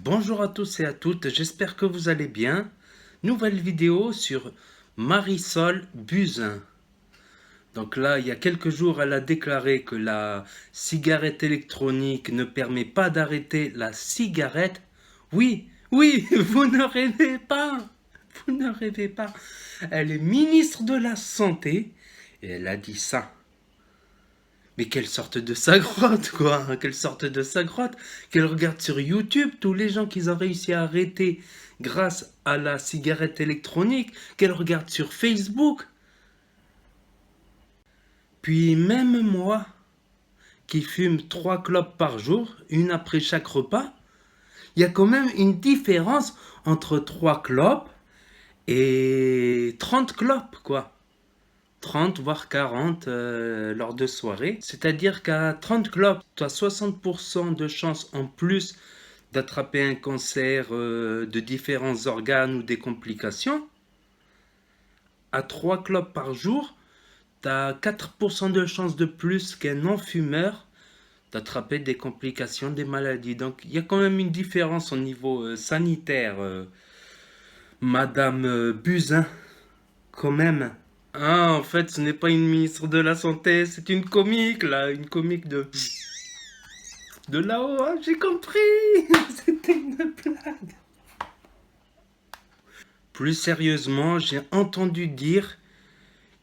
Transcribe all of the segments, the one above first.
Bonjour à tous et à toutes, j'espère que vous allez bien. Nouvelle vidéo sur Marisol Buzyn. Donc là, il y a quelques jours, elle a déclaré que la cigarette électronique ne permet pas d'arrêter la cigarette. Oui, oui, vous ne rêvez pas. Vous ne rêvez pas. Elle est ministre de la Santé et elle a dit ça. Mais qu'elle sorte de sa grotte, quoi. Qu'elle sorte de sa grotte. Qu'elle regarde sur YouTube tous les gens qu'ils ont réussi à arrêter grâce à la cigarette électronique. Qu'elle regarde sur Facebook. Puis même moi, qui fume 3 clopes par jour, une après chaque repas, il y a quand même une différence entre 3 clopes et 30 clopes, quoi. 30 voire 40 lors de soirée. C'est-à-dire qu'à 30 clopes, tu as 60% de chances en plus d'attraper un cancer de différents organes ou des complications. À 3 clopes par jour, tu as 4% de chances de plus qu'un non-fumeur d'attraper des complications, des maladies. Donc il y a quand même une différence au niveau sanitaire. Madame Buzyn, quand même. Ah, en fait, ce n'est pas une ministre de la Santé, c'est une comique, là, une comique de là-haut, hein, j'ai compris. C'était une blague. Plus sérieusement, j'ai entendu dire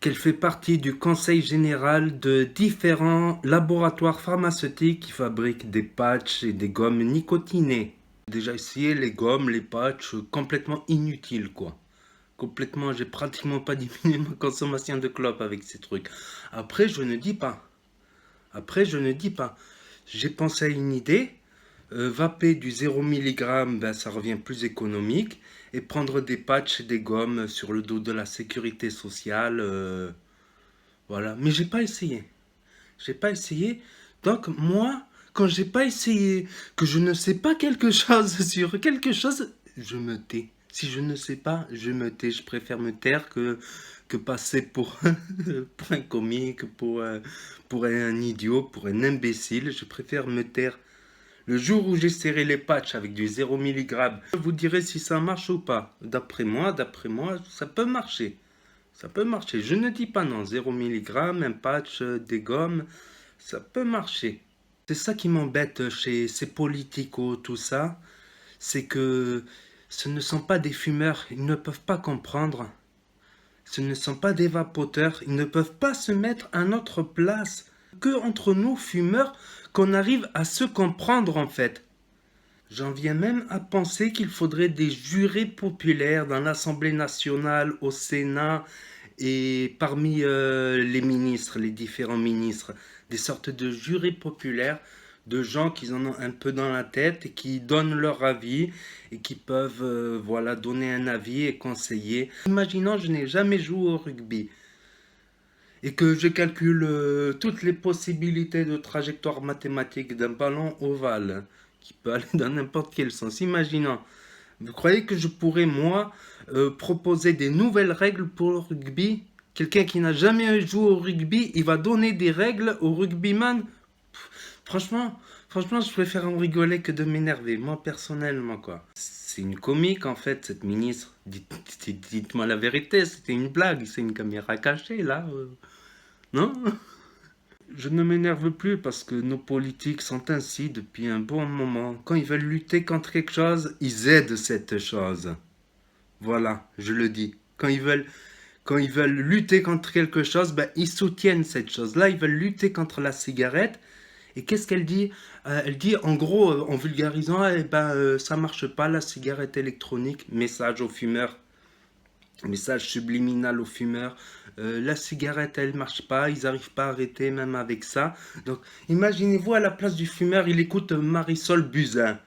qu'elle fait partie du conseil général de différents laboratoires pharmaceutiques qui fabriquent des patchs et des gommes nicotinées. J'ai déjà essayé les gommes, les patchs, complètement inutiles, quoi. Complètement, j'ai pratiquement pas diminué ma consommation de clopes avec ces trucs. Après, je ne dis pas. Après, je ne dis pas. J'ai pensé à une idée. Vaper du 0 mg, ben, ça revient plus économique. Et prendre des patchs et des gommes sur le dos de la sécurité sociale. Voilà. Mais j'ai pas essayé. J'ai pas essayé. Donc, moi, quand j'ai pas essayé, que je ne sais pas quelque chose sur quelque chose, je me tais. Si je ne sais pas, je me tais. Je préfère me taire que passer pour, pour un comique, pour un idiot, pour un imbécile. Je préfère me taire. Le jour où j'essaierai les patchs avec du 0 mg, je vous dirai si ça marche ou pas. D'après moi, ça peut marcher. Ça peut marcher. Je ne dis pas non. 0 mg, un patch, des gommes, ça peut marcher. C'est ça qui m'embête chez ces politicos, tout ça. C'est que ce ne sont pas des fumeurs. Ils ne peuvent pas comprendre. Ce ne sont pas des vapoteurs. Ils ne peuvent pas se mettre à notre place. Que entre nous, fumeurs, qu'on arrive à se comprendre en fait. J'en viens même à penser qu'il faudrait des jurés populaires dans l'Assemblée nationale, au Sénat et parmi les ministres, les différents ministres. Des sortes de jurés populaires, de gens qui en ont un peu dans la tête et qui donnent leur avis et qui peuvent voilà, donner un avis et conseiller. Imaginons, je n'ai jamais joué au rugby et que je calcule toutes les possibilités de trajectoire mathématique d'un ballon ovale qui peut aller dans n'importe quel sens. Imaginons, vous croyez que je pourrais, moi, proposer des nouvelles règles pour le rugby? Quelqu'un qui n'a jamais joué au rugby, il va donner des règles au rugbyman? Franchement, franchement, je préfère en rigoler que de m'énerver, moi personnellement, quoi. C'est une comique, en fait, cette ministre. Dites-moi la vérité, c'était une blague, c'est une caméra cachée, là. Non? Je ne m'énerve plus parce que nos politiques sont ainsi depuis un bon moment. Quand ils veulent lutter contre quelque chose, ils aident cette chose. Voilà, je le dis. Quand ils veulent lutter contre quelque chose, ben, ils soutiennent cette chose-là. Ils veulent lutter contre la cigarette. Et qu'est-ce qu'elle dit? Elle dit, en gros, en vulgarisant, eh ben, ça marche pas la cigarette électronique. Message aux fumeurs. Message subliminal aux fumeurs. La cigarette, elle marche pas, ils n'arrivent pas à arrêter même avec ça. Donc, imaginez-vous à la place du fumeur, il écoute Marisol Buzyn.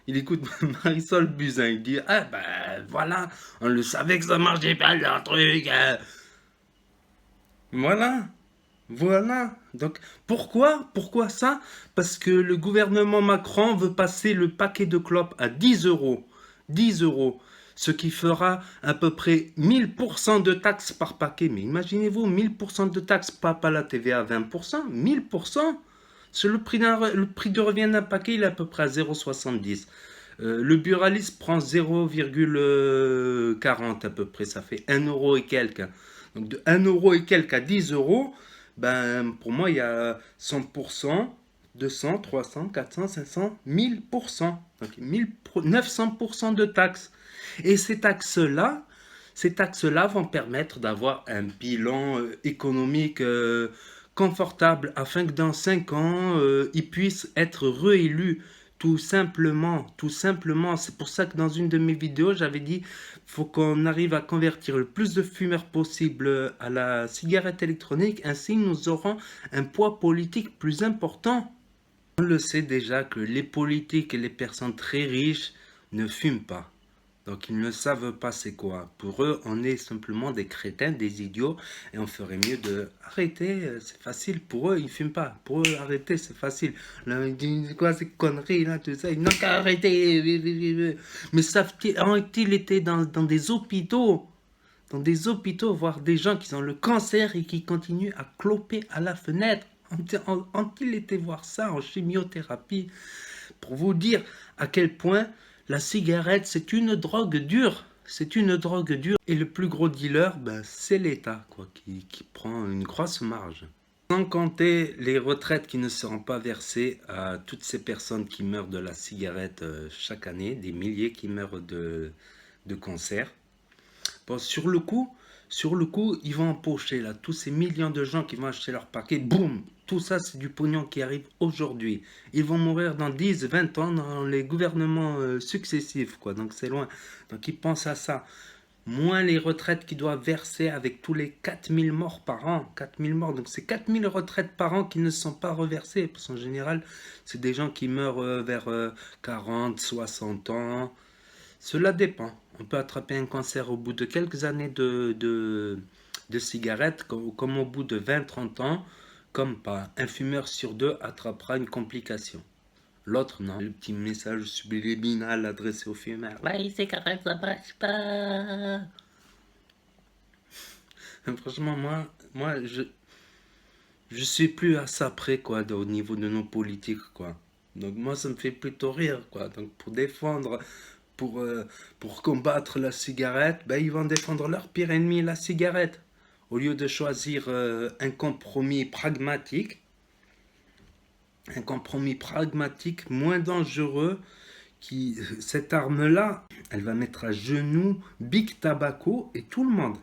Il écoute Marisol Buzyn. Il dit, ah ben voilà, on le savait que ça marchait pas leur truc. Voilà, voilà. Donc, pourquoi ça? Parce que le gouvernement Macron veut passer le paquet de clopes à 10 euros. 10 euros. Ce qui fera à peu près 1000% de taxes par paquet. Mais imaginez-vous, 1000% de taxes, pas la TVA à 20%, 1000%. C'est le prix de revient d'un paquet, il est à peu près à 0,70. Le Buraliste prend 0,40 à peu près, ça fait 1 euro et quelques. Donc de 1 euro et quelques à 10 euros, ben, pour moi il y a 100%, 200, 300, 400, 500, 1000%. Donc 900% de taxes. Et ces taxes-là vont permettre d'avoir un bilan économique confortable afin que dans 5 ans, ils puissent être réélus. Tout simplement, tout simplement. C'est pour ça que dans une de mes vidéos, j'avais dit faut qu'on arrive à convertir le plus de fumeurs possible à la cigarette électronique. Ainsi, nous aurons un poids politique plus important. On le sait déjà que les politiques et les personnes très riches ne fument pas. Donc ils ne savent pas c'est quoi. Pour eux, on est simplement des crétins, des idiots, et on ferait mieux de arrêter. C'est facile. Pour eux, ils fument pas. Pour eux, arrêter, c'est facile. Là, ils disent quoi ces conneries là, tout ça. Ils n'ont qu'à arrêter. Mais ont-ils été dans des hôpitaux, voir des gens qui ont le cancer et qui continuent à cloper à la fenêtre? Ont-ils été voir ça en chimiothérapie? Pour vous dire à quel point la cigarette, c'est une drogue dure. C'est une drogue dure. Et le plus gros dealer, ben, c'est l'État quoi, qui prend une grosse marge. Sans compter les retraites qui ne seront pas versées à toutes ces personnes qui meurent de la cigarette chaque année, des milliers qui meurent de cancer. Bon, sur le coup, ils vont empocher là, tous ces millions de gens qui vont acheter leur paquet, boum, tout ça c'est du pognon qui arrive aujourd'hui. Ils vont mourir dans 10, 20 ans dans les gouvernements successifs, quoi, donc c'est loin. Donc ils pensent à ça. Moins les retraites qu'ils doivent verser avec tous les 4000 morts par an. 4000 morts, donc c'est 4000 retraites par an qui ne sont pas reversées. Parce qu'en général, c'est des gens qui meurent vers 40, 60 ans. Cela dépend. On peut attraper un cancer au bout de quelques années de cigarettes, comme au bout de 20-30 ans, comme pas. Un fumeur sur deux attrapera une complication. L'autre, non. Le petit message subliminal adressé aux fumeurs. Ouais, cigarette, ça marche pas. Franchement, je suis plus à ça près, quoi, au niveau de nos politiques, quoi. Donc moi, ça me fait plutôt rire, quoi. Donc pour défendre, pour combattre la cigarette, ben, ils vont défendre leur pire ennemi, la cigarette. Au lieu de choisir un compromis pragmatique, moins dangereux, cette arme-là, elle va mettre à genoux Big Tobacco et tout le monde.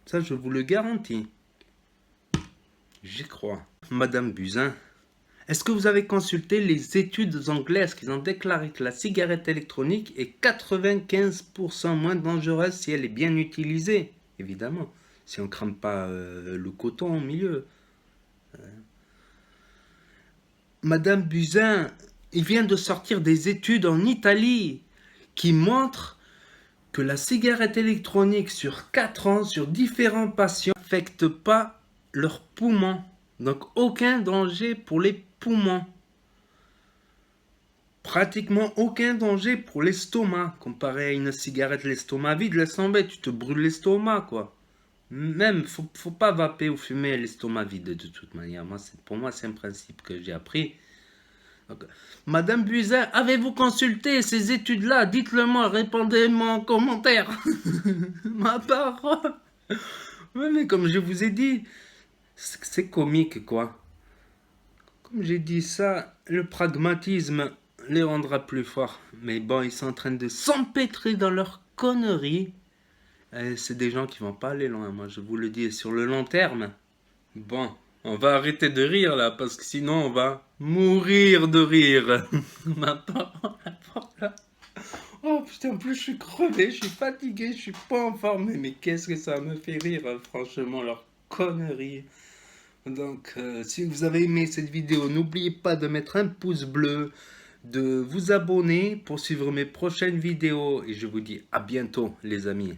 Ça, je vous le garantis. J'y crois. Madame Buzyn, est-ce que vous avez consulté les études anglaises qui ont déclaré que la cigarette électronique est 95% moins dangereuse si elle est bien utilisée? Évidemment, si on ne crame pas le coton au milieu. Madame Buzyn, il vient de sortir des études en Italie qui montrent que la cigarette électronique sur 4 ans, sur différents patients, n'affecte pas leurs poumons. Donc aucun danger pour les poumons. Pratiquement aucun danger pour l'estomac. Comparé à une cigarette, l'estomac vide, laisse tomber, tu te brûles l'estomac, quoi. Même, faut pas vaper ou fumer l'estomac vide de toute manière. Pour moi, c'est un principe que j'ai appris. Donc, Madame Buzyn, avez-vous consulté ces études-là? Dites-le moi, répondez-moi en commentaire. Ma parole. Oui, mais comme je vous ai dit, c'est comique, quoi. Comme j'ai dit ça, le pragmatisme les rendra plus forts. Mais bon, ils sont en train de s'empêtrer dans leurs conneries. C'est des gens qui vont pas aller loin, moi je vous le dis, sur le long terme. Bon, on va arrêter de rire là, parce que sinon on va mourir de rire. Ma parole. Oh putain, en plus je suis crevé, je suis fatigué, je suis pas en forme. Mais qu'est-ce que ça me fait rire, franchement, leurs conneries. Donc, si vous avez aimé cette vidéo, n'oubliez pas de mettre un pouce bleu, de vous abonner pour suivre mes prochaines vidéos. Et je vous dis à bientôt, les amis.